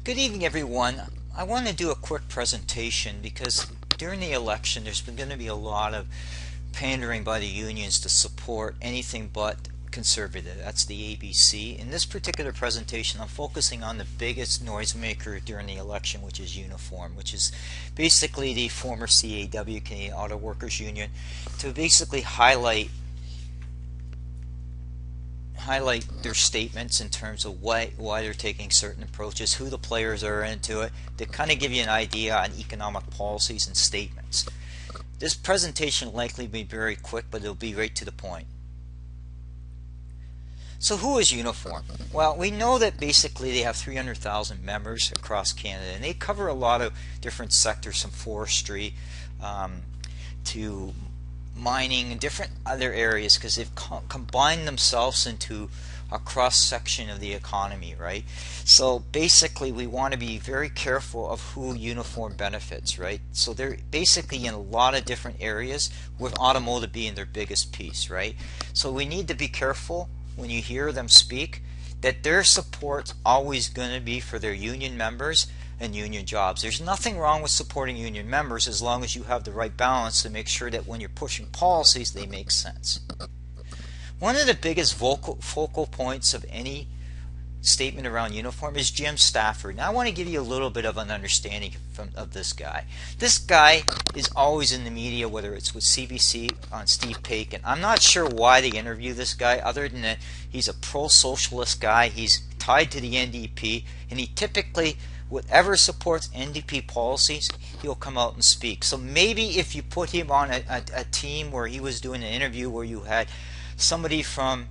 Good evening, everyone. I want to do a quick presentation because during the election there's going to be a lot of pandering by the unions to support anything but conservative. That's the ABC. In this particular presentation, I'm focusing on the biggest noisemaker during the election, which is Uniform, which is basically the former CAW, Canadian Auto Workers Union, to basically highlight their statements in terms of why they're taking certain approaches, who the players are into it, to kind of give you an idea on economic policies and statements. This presentation will likely be very quick, but it'll be right to the point. So who is Uniform? Well, we know that basically they have 300,000 members across Canada, and they cover a lot of different sectors, from forestry to mining and different other areas, because they've combined themselves into a cross section of the economy, right? So basically we want to be very careful of who Uniform benefits, right? So they're basically in a lot of different areas, with automotive being their biggest piece, right? So we need to be careful when you hear them speak that their support's always going to be for their union members and union jobs. There's nothing wrong with supporting union members as long as you have the right balance to make sure that when you're pushing policies, they make sense. One of the biggest focal points of any statement around Uniform is Jim Stafford. Now I want to give you a little bit of an understanding of this guy. This guy is always in the media, whether it's with CBC on Steve Paikin. I'm not sure why they interview this guy, other than that he's a pro-socialist guy. He's tied to the NDP, and he typically, whatever supports NDP policies, he'll come out and speak. So maybe if you put him on a team where he was doing an interview where you had somebody from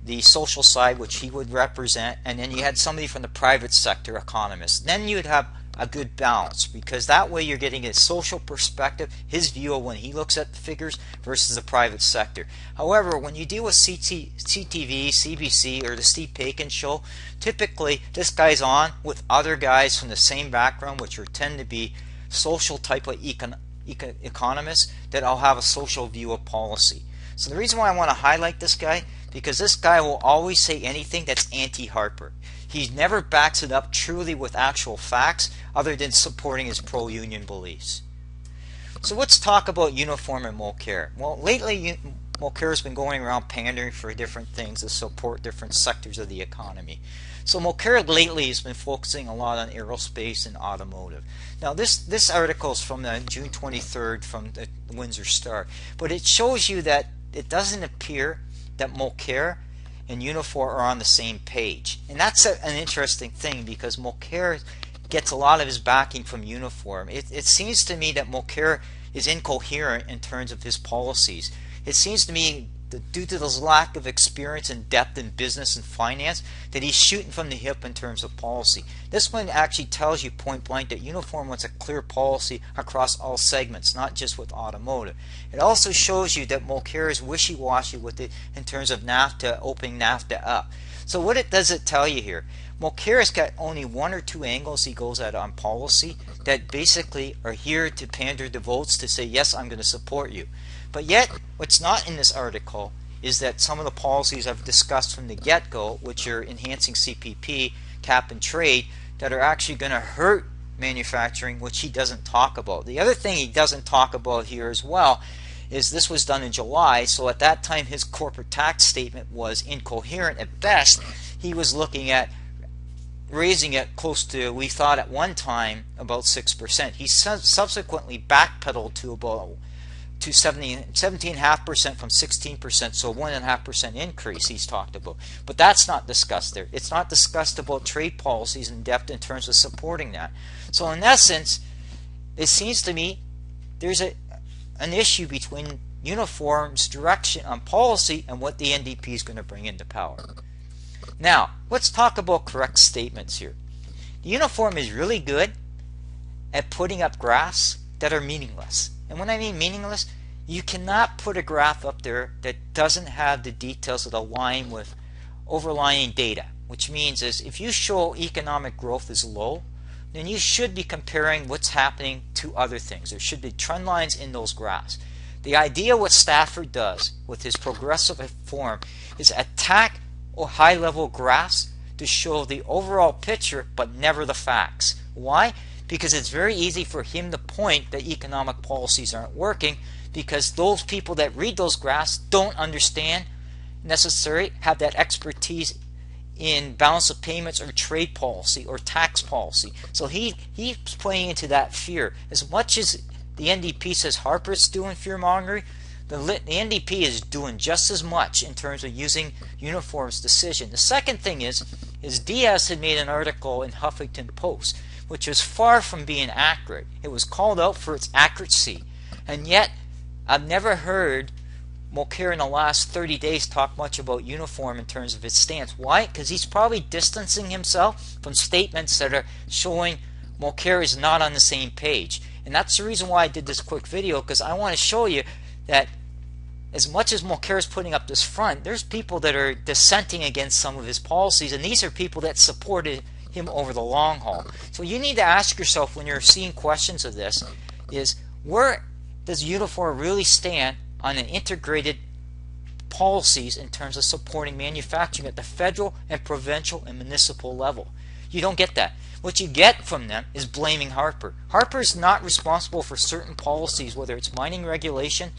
the social side, which he would represent, and then you had somebody from the private sector, economists, then you'd have a good balance, because that way you're getting a social perspective, his view of when he looks at the figures versus the private sector. However, when you deal with CTV, CBC, or the Steve Paikin show, typically this guy's on with other guys from the same background, which tend to be social type of economists that all have a social view of policy. So the reason why I want to highlight this guy, because this guy will always say anything that's anti-Harper. He never backs it up truly with actual facts other than supporting his pro-union beliefs. So let's talk about Uniform and Mulcair. Well, lately Mulcair has been going around pandering for different things to support different sectors of the economy. So Mulcair lately has been focusing a lot on aerospace and automotive. Now this article is from June 23rd from the Windsor Star, but it shows you that it doesn't appear that Mulcair and Unifor are on the same page. And that's an interesting thing, because Mulcair gets a lot of his backing from Uniform. It seems to me that Mulcair is incoherent in terms of his policies. It seems to me that due to this lack of experience and depth in business and finance, that he's shooting from the hip in terms of policy. This one actually tells you point blank that Uniform wants a clear policy across all segments, not just with automotive. It also shows you that Mulcair is wishy-washy with it in terms of NAFTA, opening NAFTA up. So what does it tell you here? Mulcair's got only one or two angles he goes at on policy that basically are here to pander the votes to say, yes, I'm going to support you. But yet, what's not in this article is that some of the policies I've discussed from the get-go, which are enhancing CPP, cap and trade, that are actually going to hurt manufacturing, which he doesn't talk about. The other thing he doesn't talk about here as well is this was done in July, so at that time his corporate tax statement was incoherent at best. He was looking at raising it close to, we thought at one time, about 6%. He subsequently backpedaled to about 17.5% from 16%, so 1.5% increase he's talked about. But that's not discussed there. It's not discussed about trade policies in depth in terms of supporting that. So in essence, it seems to me there's an issue between Uniform's direction on policy and what the NDP is going to bring into power. Now, let's talk about correct statements here. The Uniform is really good at putting up graphs that are meaningless. And when I mean meaningless, you cannot put a graph up there that doesn't have the details that align with overlying data, which means is if you show economic growth is low, then you should be comparing what's happening to other things. There should be trend lines in those graphs. The idea what Stafford does with his progressive reform is attack or high-level graphs to show the overall picture but never the facts. Why? Because it's very easy for him to point that economic policies aren't working, because those people that read those graphs don't understand necessarily have that expertise in balance of payments or trade policy or tax policy. So he's playing into that fear. As much as the NDP says Harper's doing fear mongering, the NDP is doing just as much in terms of using Unifor's decision. The second thing is Diaz had made an article in Huffington Post which was far from being accurate. It was called out for its accuracy, and yet I've never heard Mulcair in the last 30 days talk much about Uniform in terms of its stance. Why? Because he's probably distancing himself from statements that are showing Mulcair is not on the same page. And that's the reason why I did this quick video, because I want to show you that as much as Mulcair is putting up this front, there's people that are dissenting against some of his policies, and these are people that supported him over the long haul. So you need to ask yourself when you're seeing questions of this is, where does Unifor really stand on an integrated policies in terms of supporting manufacturing at the federal and provincial and municipal level? You don't get that. What you get from them is blaming Harper. Harper's not responsible for certain policies, whether it's mining regulation,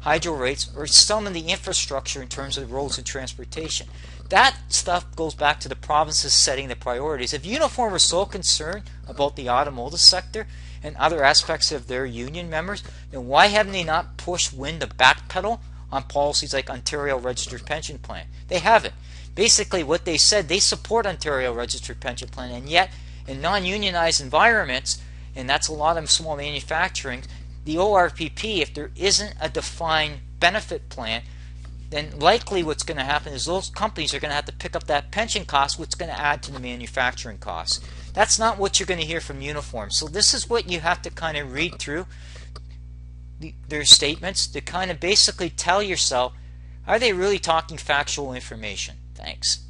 hydro rates, or some of the infrastructure in terms of roads and transportation. That stuff goes back to the provinces setting the priorities. If Unifor was so concerned about the automotive sector and other aspects of their union members, then why haven't they not pushed Wynne to backpedal on policies like Ontario Registered Pension Plan? They haven't. Basically what they said, they support Ontario Registered Pension Plan, and yet in non-unionized environments, and that's a lot of small manufacturing, the ORPP, if there isn't a defined benefit plan, then likely what's going to happen is those companies are going to have to pick up that pension cost, which is going to add to the manufacturing costs. That's not what you're going to hear from Uniform. So this is what you have to kind of read through their statements to kind of basically tell yourself, are they really talking factual information? Thanks.